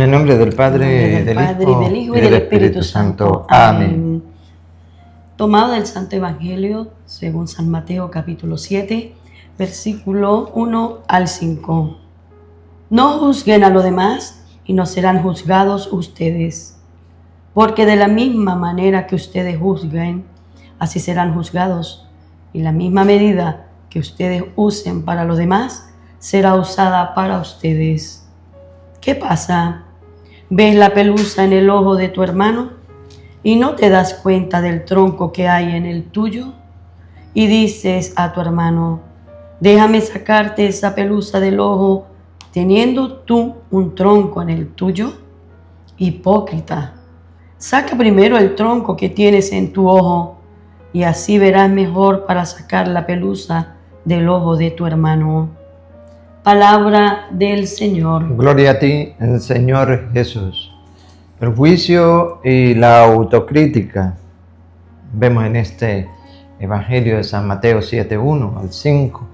el nombre del Padre, del Hijo y del Espíritu Santo. Amén. Tomado del Santo Evangelio según San Mateo capítulo 7, versículo 1 al 5. No juzguen a los demás y no serán juzgados ustedes, porque de la misma manera que ustedes juzguen, así serán juzgados, y la misma medida que ustedes usen para los demás será usada para ustedes. ¿Qué pasa? ¿Ves la pelusa en el ojo de tu hermano y no te das cuenta del tronco que hay en el tuyo? Y dices a tu hermano, déjame sacarte esa pelusa del ojo, teniendo tú un tronco en el tuyo. Hipócrita, saca primero el tronco que tienes en tu ojo, y así verás mejor para sacar la pelusa del ojo de tu hermano. Palabra del Señor. Gloria a ti, Señor Jesús. El juicio y la autocrítica. Vemos en este Evangelio de San Mateo 7:1 al 5.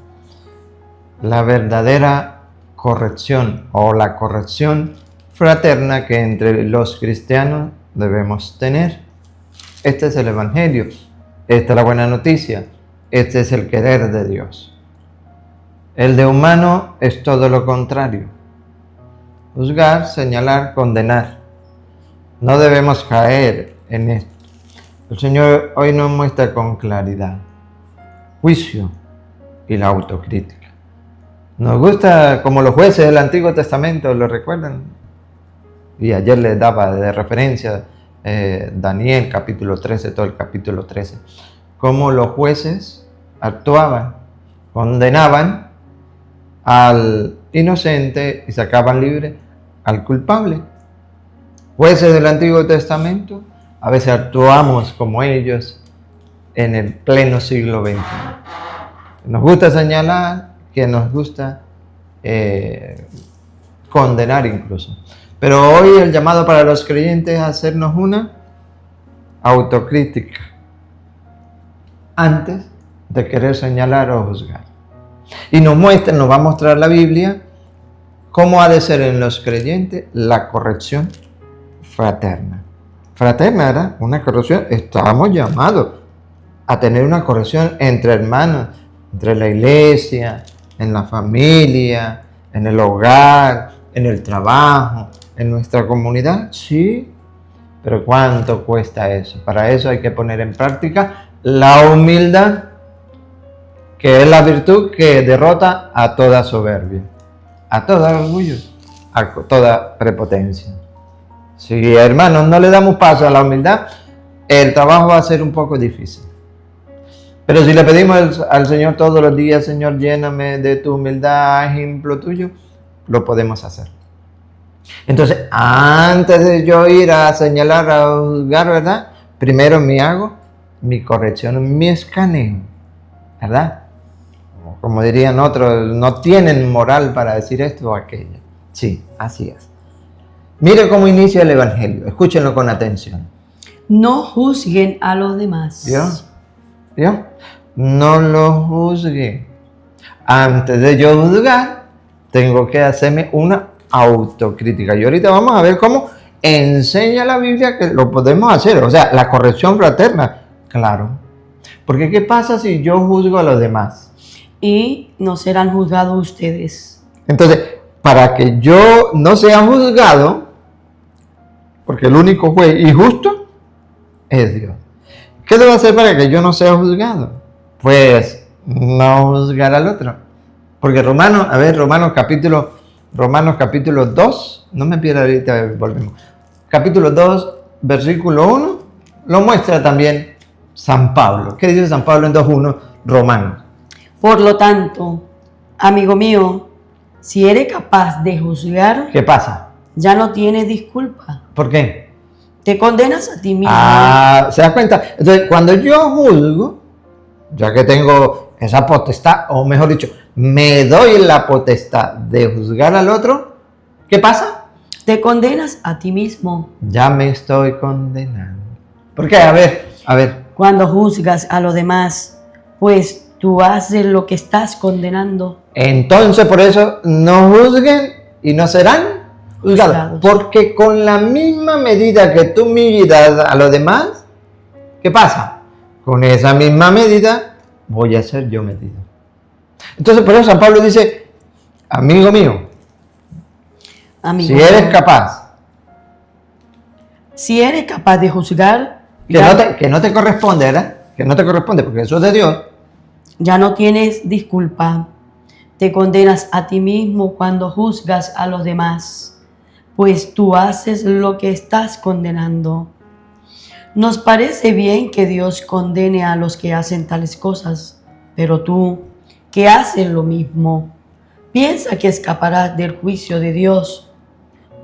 La verdadera corrección o la corrección fraterna que entre los cristianos debemos tener. Este es el Evangelio. Esta es la buena noticia. Este es el querer de Dios. El de humano es todo lo contrario. Juzgar, señalar, condenar. No debemos caer en esto. El Señor hoy nos muestra con claridad juicio y la autocrítica. Nos gusta como los jueces del Antiguo Testamento, ¿lo recuerdan? Y ayer les daba de referencia Daniel capítulo 13, todo el capítulo 13. Cómo los jueces actuaban, condenaban al inocente y sacaban libre al culpable. Jueces del Antiguo Testamento, a veces actuamos como ellos en el pleno siglo XXI. Nos gusta señalar, que nos gusta condenar incluso. Pero hoy el llamado para los creyentes es hacernos una autocrítica antes de querer señalar o juzgar. Y nos va a mostrar la Biblia cómo ha de ser en los creyentes la corrección fraterna. Fraterna, ¿verdad? Una corrección, estamos llamados a tener una corrección entre hermanos, entre la iglesia, en la familia, en el hogar, en el trabajo, en nuestra comunidad. Sí, pero ¿cuánto cuesta eso? Para eso hay que poner en práctica la humildad, que es la virtud que derrota a toda soberbia, a todo orgullo, a toda prepotencia. Si, hermanos, no le damos paso a la humildad, el trabajo va a ser un poco difícil. Pero si le pedimos al Señor todos los días, Señor, lléname de tu humildad, ejemplo tuyo, lo podemos hacer. Entonces, antes de yo ir a señalar, a juzgar, ¿verdad? Primero me hago mi corrección, mi escaneo, ¿verdad? Como dirían otros, no tienen moral para decir esto o aquello. Sí, así es. Mire cómo inicia el Evangelio. Escúchenlo con atención. No juzguen a los demás. ¿Vio? No lo juzguen. Antes de yo juzgar, tengo que hacerme una autocrítica. Y ahorita vamos a ver cómo enseña la Biblia que lo podemos hacer. O sea, la corrección fraterna. Claro. Porque ¿qué pasa si yo juzgo a los demás? Y no serán juzgados ustedes. Entonces, para que yo no sea juzgado, porque el único juez y justo es Dios. ¿Qué debo hacer para que yo no sea juzgado? Pues no juzgar al otro. Porque Romanos capítulo 2, no me pierda ahorita, volvemos. Capítulo 2, versículo 1, lo muestra también San Pablo. ¿Qué dice San Pablo en 2:1? Romanos. Por lo tanto, amigo mío, si eres capaz de juzgar, ¿qué pasa? Ya no tienes disculpa. ¿Por qué? Te condenas a ti mismo. ¿Se da cuenta? Entonces, cuando yo juzgo, ya que tengo esa potestad, o mejor dicho, me doy la potestad de juzgar al otro, ¿qué pasa? Te condenas a ti mismo. Ya me estoy condenando. ¿Por qué? A ver. Cuando juzgas a los demás, pues tú haces lo que estás condenando. Entonces, por eso, no juzguen y no serán juzgados. Porque con la misma medida que tú midas a los demás, ¿qué pasa? Con esa misma medida voy a ser yo medido. Entonces por eso San Pablo dice, amigo mío, si eres capaz de juzgar, que no te corresponde, ¿verdad? Que no te corresponde porque eso es de Dios. Ya no tienes disculpa. Te condenas a ti mismo cuando juzgas a los demás, pues tú haces lo que estás condenando. Nos parece bien que Dios condene a los que hacen tales cosas, pero tú, que haces lo mismo, piensa que escaparás del juicio de Dios,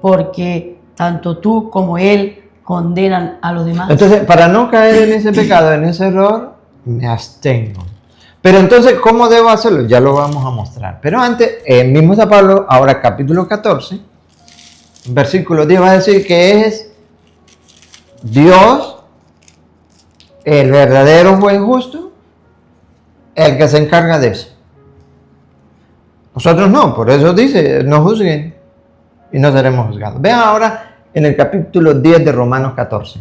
porque tanto tú como Él condenan a los demás. Entonces, para no caer en ese pecado, en ese error, me abstengo. Pero entonces, ¿cómo debo hacerlo? Ya lo vamos a mostrar. Pero antes, el mismo San Pablo, ahora capítulo 14, versículo 10, va a decir que es Dios, el verdadero juez justo, el que se encarga de eso. Nosotros no, por eso dice, no juzguen y no seremos juzgados. Vean ahora en el capítulo 10 de Romanos 14.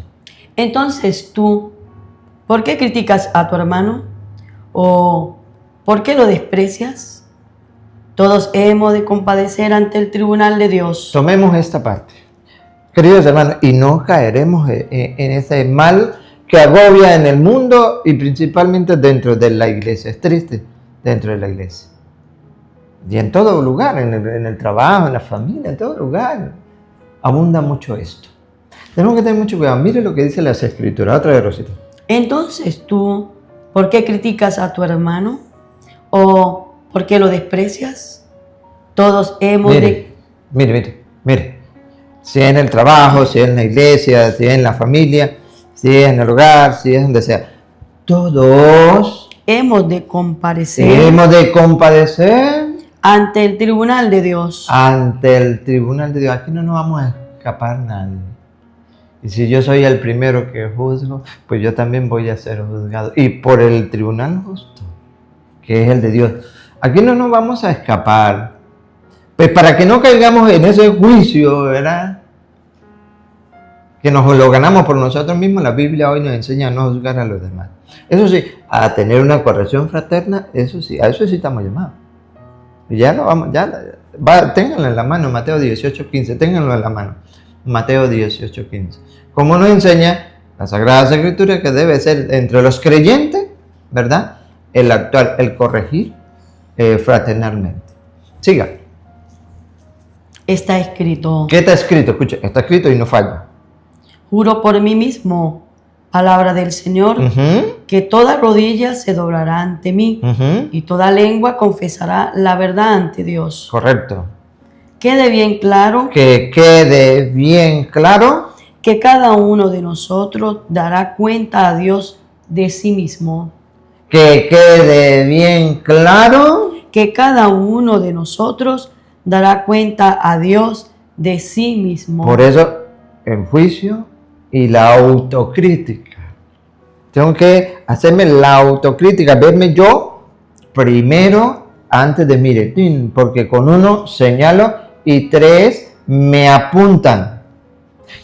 Entonces tú, ¿por qué criticas a tu hermano? ¿O por qué lo desprecias? Todos hemos de compadecer ante el tribunal de Dios. Tomemos esta parte, queridos hermanos, y no caeremos en ese mal que agobia en el mundo y principalmente dentro de la iglesia. Es triste dentro de la iglesia. Y en todo lugar, en el trabajo, en la familia, en todo lugar, abunda mucho esto. Tenemos que tener mucho cuidado. Mire lo que dice las Escrituras. Otra vez, Rosita. Entonces tú, ¿por qué criticas a tu hermano? ¿O por qué lo desprecias? Todos hemos Mire. Si es en el trabajo, si es en la iglesia, si es en la familia, si es en el hogar, si es donde sea. Todos hemos de comparecer ante el tribunal de Dios. Ante el tribunal de Dios. Aquí no nos vamos a escapar nadie. Y si yo soy el primero que juzgo, pues yo también voy a ser juzgado. Y por el tribunal justo, que es el de Dios. Aquí no nos vamos a escapar. Pues para que no caigamos en ese juicio, ¿verdad? Que nos lo ganamos por nosotros mismos, la Biblia hoy nos enseña a no juzgar a los demás. Eso sí, a tener una corrección fraterna, eso sí, a eso sí estamos llamados. Y ya lo vamos, ténganlo en la mano, Mateo 18:15, ténganlo en la mano, Mateo 18:15. Como nos enseña la Sagrada Escritura que debe ser entre los creyentes, ¿verdad? El actuar, el corregir fraternalmente. Siga. Está escrito. ¿Qué está escrito? Escuche, está escrito y no falla. Juro por mí mismo, palabra del Señor, que toda rodilla se doblará ante mí y toda lengua confesará la verdad ante Dios. Correcto. Quede bien claro. Que quede bien claro. Que cada uno de nosotros dará cuenta a Dios de sí mismo. Que quede bien claro. Que cada uno de nosotros dará cuenta a Dios de sí mismo. Por eso, el juicio y la autocrítica. Tengo que hacerme la autocrítica, verme yo primero antes de mire, porque con 1 señalo y 3 me apuntan.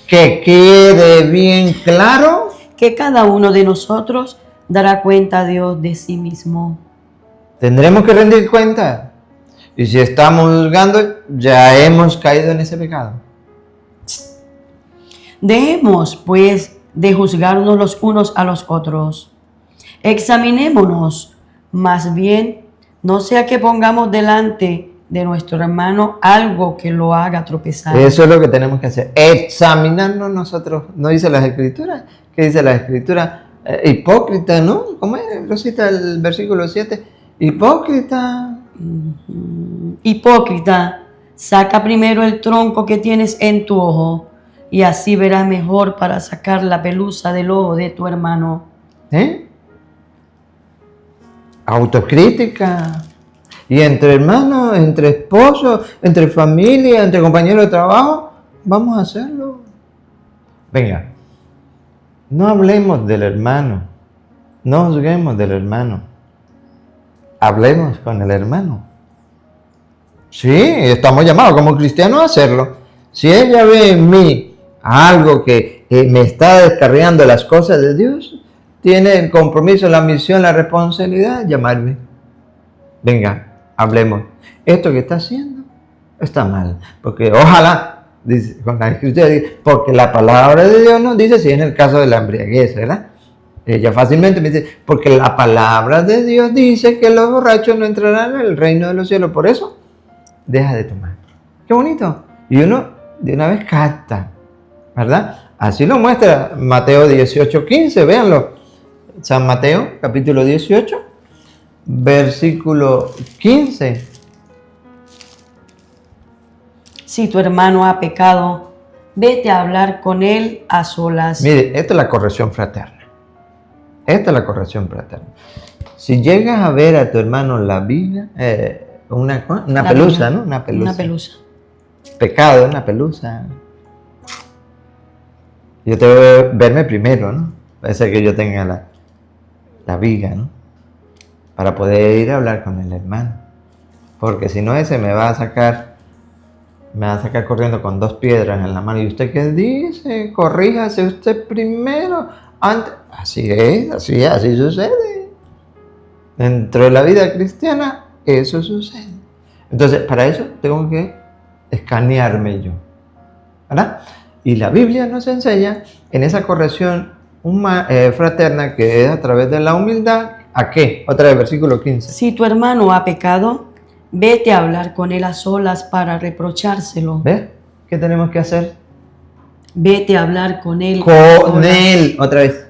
Que quede bien claro. Que cada uno de nosotros dará cuenta a Dios de sí mismo. Tendremos que rendir cuenta. Y si estamos juzgando, ya hemos caído en ese pecado. Dejemos, pues, de juzgarnos los unos a los otros. Examinémonos, más bien, no sea que pongamos delante de nuestro hermano algo que lo haga tropezar. Eso es lo que tenemos que hacer, examinarnos nosotros. ¿No dice las Escrituras? ¿Qué dice la Escritura? Hipócrita, ¿no? ¿Cómo es? Lo cita el versículo 7. Hipócrita. Hipócrita, saca primero el tronco que tienes en tu ojo, y así verás mejor para sacar la pelusa del ojo de tu hermano. Autocrítica. Y entre hermanos, entre esposos, entre familia, entre compañeros de trabajo, vamos a hacerlo. Venga, no hablemos del hermano, no juzguemos del hermano, hablemos con el hermano. Sí, estamos llamados como cristianos a hacerlo, Si ella ve en mí algo que me está descarriando las cosas de Dios, tiene el compromiso, la misión, la responsabilidad de llamarme. Venga, hablemos. Esto que está haciendo está mal. Porque ojalá, dice, con la escritura, dice, porque la palabra de Dios nos dice, si en el caso de la embriaguez, ¿verdad? Ella fácilmente me dice, porque la palabra de Dios dice que los borrachos no entrarán en el reino de los cielos. Por eso, deja de tomar. Qué bonito. Y uno de una vez capta, ¿verdad? Así lo muestra Mateo 18:15, véanlo. San Mateo, capítulo 18, versículo 15. Si tu hermano ha pecado, vete a hablar con él a solas. Mire, esta es la corrección fraterna. Esta es la corrección fraterna. Si llegas a ver a tu hermano la viga, una pelusa, ¿no? Una pelusa. Una pelusa. Pecado, una pelusa. Yo tengo que verme primero, ¿no? Parece que yo tenga la viga, ¿no? Para poder ir a hablar con el hermano. Porque si no, ese me va a sacar corriendo con 2 piedras en la mano. ¿Y usted qué dice? Corríjase usted primero. Antes. Así es, así sucede. Dentro de la vida cristiana, eso sucede. Entonces, para eso tengo que escanearme yo, ¿verdad? Y la Biblia nos enseña en esa corrección fraterna que es a través de la humildad. ¿A qué? Otra vez, versículo 15. Si tu hermano ha pecado, vete a hablar con él a solas para reprochárselo. ¿Ves? ¿Qué tenemos que hacer? Vete a hablar con él. Con él, otra vez.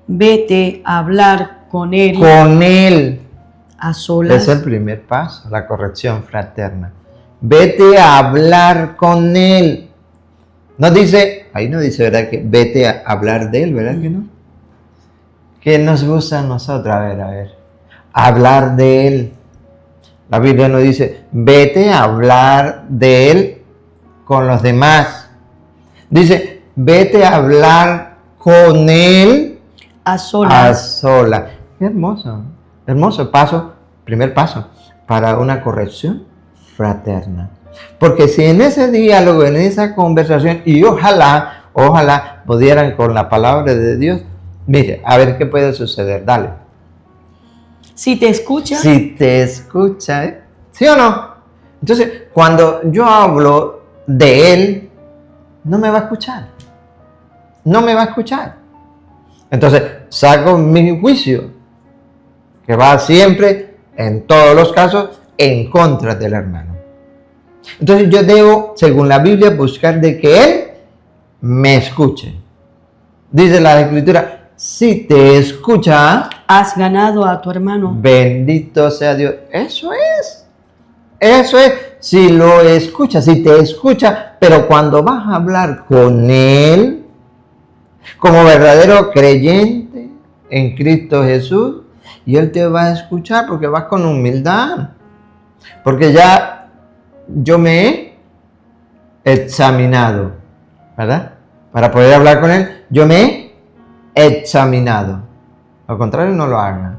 Vete a hablar con él. Con él. A solas. Ese es el primer paso, la corrección fraterna. Vete a hablar con él. No dice, ahí no dice, ¿verdad? Que vete a hablar de él, ¿verdad que no? ¿Qué nos gusta a nosotros? A ver. Hablar de él. La Biblia nos dice, vete a hablar de él con los demás. Dice, vete a hablar con él a solas. A solas. Qué hermoso. Hermoso paso, primer paso para una corrección fraterna. Porque si en ese diálogo, en esa conversación, y ojalá pudieran con la palabra de Dios, mire, a ver qué puede suceder, dale. Si te escucha. Si te escucha, ¿eh? ¿Sí o no? Entonces, cuando yo hablo de él, no me va a escuchar. No me va a escuchar. Entonces, saco mi juicio, que va siempre, en todos los casos, en contra del hermano. Entonces yo debo, según la Biblia, buscar de que él me escuche. Dice la Escritura, si te escucha, has ganado a tu hermano. Bendito sea Dios. Eso es. Si lo escucha, si te escucha, pero cuando vas a hablar con él, como verdadero creyente en Cristo Jesús, y él te va a escuchar porque vas con humildad. Porque ya yo me he examinado, ¿verdad? Para poder hablar con él, yo me he examinado. Al contrario, no lo haga.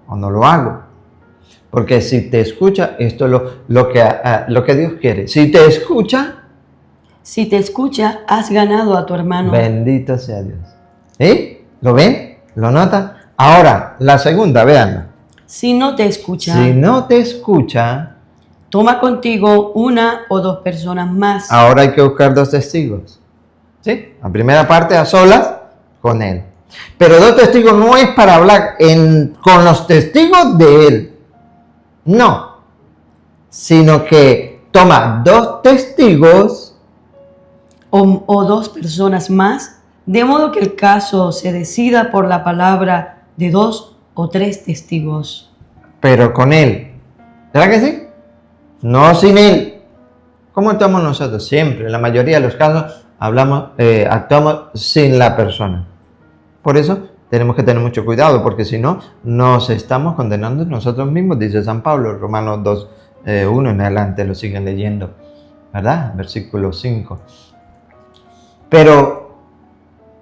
O no lo hago. Porque si te escucha, esto es lo que Dios quiere. Si te escucha, has ganado a tu hermano. Bendito sea Dios. ¿Sí? ¿Lo ven? ¿Lo notan? Ahora, la segunda, véanla. Si no te escucha, toma contigo 1 o 2 personas más. Ahora hay que buscar 2 testigos. ¿Sí? La primera parte a solas con él. Pero 2 testigos no es para hablar con los testigos de él. No. Sino que toma 2 testigos o 2 personas más, de modo que el caso se decida por la palabra de 2 o 3 testigos. Pero con él. ¿Verdad que sí? No sin él. ¿Cómo actuamos nosotros? Siempre, en la mayoría de los casos, actuamos sin la persona. Por eso tenemos que tener mucho cuidado, porque si no, nos estamos condenando nosotros mismos, dice San Pablo, Romanos 2, 1 en adelante, lo siguen leyendo, ¿verdad? Versículo 5. Pero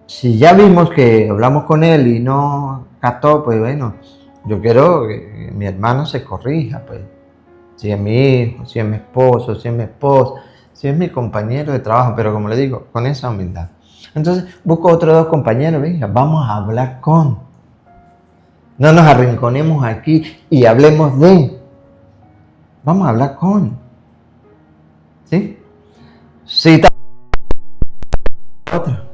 si ya vimos que hablamos con él y no captó, pues bueno, yo quiero que mi hermano se corrija, pues. Si es mi hijo, si es mi esposo, si es mi esposa, si es mi compañero de trabajo, pero como le digo, con esa humildad. Entonces busco otros 2 compañeros, venga, vamos a hablar con. No nos arrinconemos aquí y hablemos de. Vamos a hablar con. ¿Sí? Sí, otra.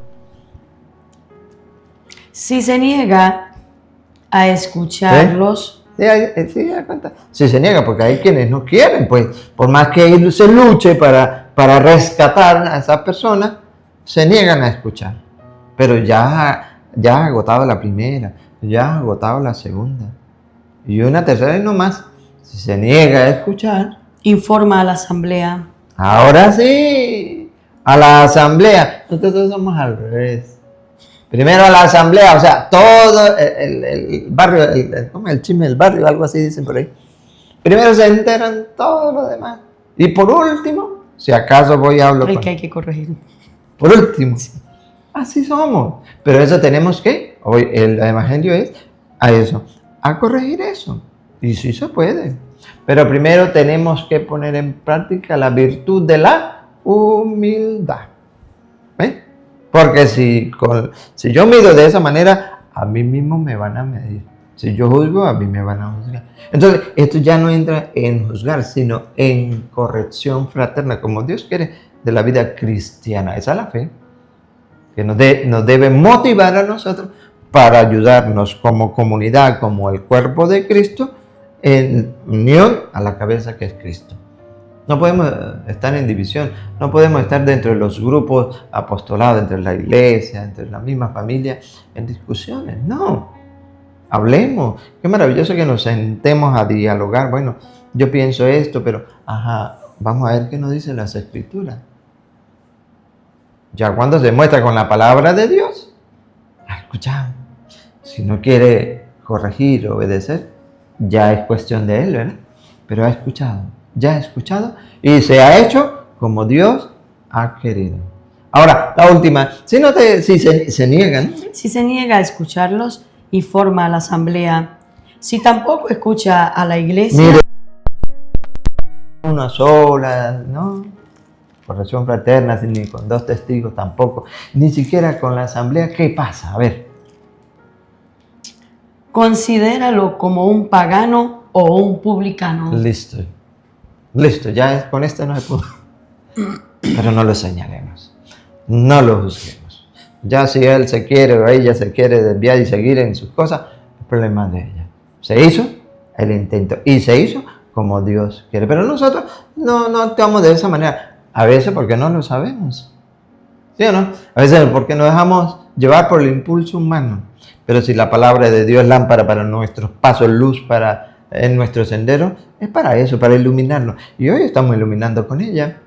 Si se niega a escucharlos, Sí, da cuenta. Si se niega, porque hay quienes no quieren, pues por más que él se luche para rescatar a esas personas, se niegan a escuchar. Pero ya ha agotado la primera, ya ha agotado la segunda. Y una tercera y no más. Si se niega a escuchar, informa a la asamblea. ahora sí, a la asamblea. Nosotros somos al revés. Primero a la asamblea, o sea, todo el barrio, ¿cómo es el chisme del barrio? Algo así dicen por ahí. Primero se enteran todo lo demás. Y por último, si acaso voy a hablar con... que hay que corregir. Por último. Así somos. Pero eso tenemos que, hoy el evangelio es a eso, a corregir eso. Y sí se puede. Pero primero tenemos que poner en práctica la virtud de la humildad. ¿Ven? Porque si yo mido de esa manera, a mí mismo me van a medir. Si yo juzgo, a mí me van a juzgar. Entonces, esto ya no entra en juzgar, sino en corrección fraterna, como Dios quiere, de la vida cristiana. Esa es la fe, que nos debe motivar a nosotros para ayudarnos como comunidad, como el cuerpo de Cristo, en unión a la cabeza que es Cristo. No podemos estar en división, no podemos estar dentro de los grupos apostolados, entre la iglesia, entre la misma familia, en discusiones. No, hablemos. Qué maravilloso que nos sentemos a dialogar. Bueno, yo pienso esto, pero vamos a ver qué nos dicen las Escrituras. Ya cuando se muestra con la palabra de Dios, escuchamos. Si no quiere corregir, obedecer, ya es cuestión de él, ¿verdad? Pero ha escuchado. Ya ha escuchado y se ha hecho como Dios ha querido. Ahora, la última, si se niegan. Si se niega a escucharlos, informa a la asamblea. Si tampoco escucha a la iglesia, Mire, una sola, ¿no? Corrección fraterna, ni con 2 testigos tampoco, ni siquiera con la asamblea. ¿Qué pasa? A ver. considéralo como un pagano o un publicano. Listo, ya con esto no se pudo. Pero no lo señalemos, no lo juzguemos. Ya si él se quiere o ella se quiere desviar y seguir en sus cosas, el problema es de ella. Se hizo el intento y se hizo como Dios quiere. Pero nosotros no actuamos de esa manera. A veces porque no lo sabemos. ¿Sí o no? A veces porque nos dejamos llevar por el impulso humano. Pero si la palabra de Dios es lámpara para nuestros pasos, luz en nuestro sendero, es para eso, para iluminarnos. Y hoy estamos iluminando con ella,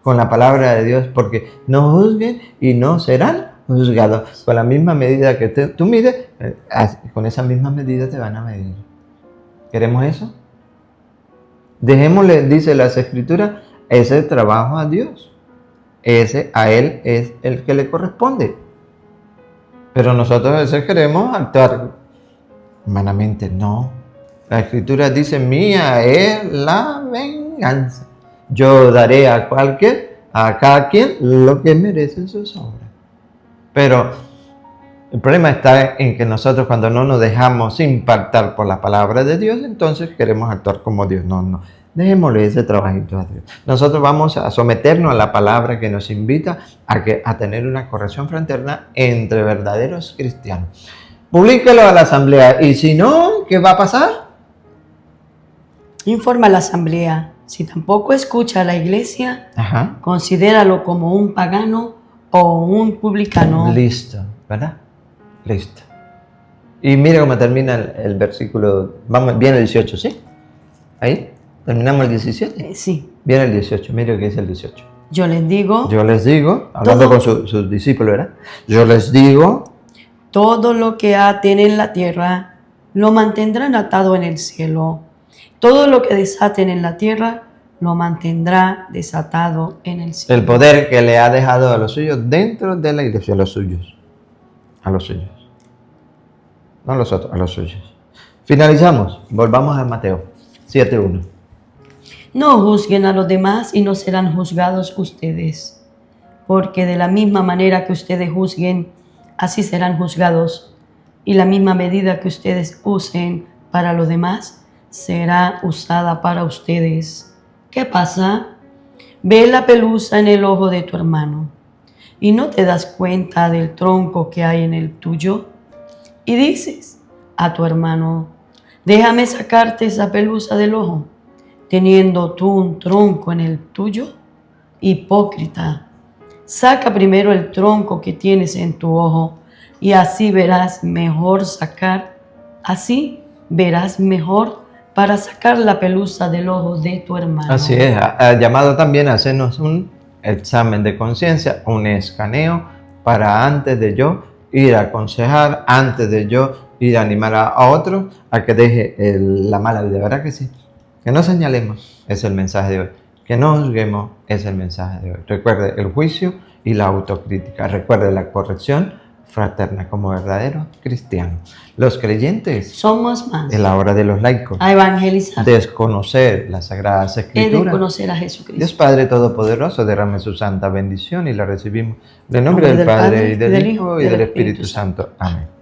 con la palabra de Dios, porque no juzguen y no serán juzgados. Con la misma medida que tú mides, con esa misma medida te van a medir. ¿Queremos eso? Dejémosle, dice las Escrituras, ese trabajo a Dios. Ese a Él es el que le corresponde. Pero nosotros a veces queremos actuar humanamente. No. La Escritura dice, mía es la venganza. Yo daré a cada quien lo que merece sus obras. Pero el problema está en que nosotros cuando no nos dejamos impactar por la palabra de Dios, entonces queremos actuar como Dios. No. Dejémosle ese trabajito a Dios. Nosotros vamos a someternos a la palabra que nos invita a tener una corrección fraterna entre verdaderos cristianos. Publíquelo a la asamblea. Y si no, ¿qué va a pasar? Informa a la asamblea. Si tampoco escucha a la iglesia, considéralo como un pagano o un publicano. Listo, ¿verdad? Listo. Y mira cómo termina el versículo. Viene el 18, ¿sí? Ahí. ¿Terminamos el 17? Sí. Viene el 18, mire que es el 18. Yo les digo, hablando con sus discípulos, ¿verdad? Yo les digo, todo lo que aten en la tierra, lo mantendrán atado en el cielo. Todo lo que desaten en la tierra, lo mantendrá desatado en el cielo. El poder que le ha dejado a los suyos dentro de la iglesia, a los suyos. No a los otros, a los suyos. Finalizamos, volvamos a Mateo 7:1. No juzguen a los demás y no serán juzgados ustedes, porque de la misma manera que ustedes juzguen, así serán juzgados, y la misma medida que ustedes usen para los demás será usada para ustedes. ¿Qué pasa? Ve la pelusa en el ojo de tu hermano y no te das cuenta del tronco que hay en el tuyo, y dices a tu hermano: déjame sacarte esa pelusa del ojo, teniendo tú un tronco en el tuyo. Hipócrita, saca primero el tronco que tienes en tu ojo y así verás mejor para sacar la pelusa del ojo de tu hermano. Así es, ha llamado también a hacernos un examen de conciencia, un escaneo, para antes de yo ir a aconsejar, antes de yo ir a animar a otro a que deje la mala vida, ¿verdad que sí? Que no señalemos, es el mensaje de hoy. Que no juzguemos, es el mensaje de hoy. Recuerde el juicio y la autocrítica. Recuerde la corrección fraterna como verdadero cristiano. Los creyentes Somos más. es la hora de los laicos. A evangelizar. Desconocer las Sagradas Es Escrituras. de conocer a Jesucristo. Dios Padre Todopoderoso, derrame su santa bendición y la recibimos en el nombre del Padre, y del Hijo, y del Espíritu Santo. Amén.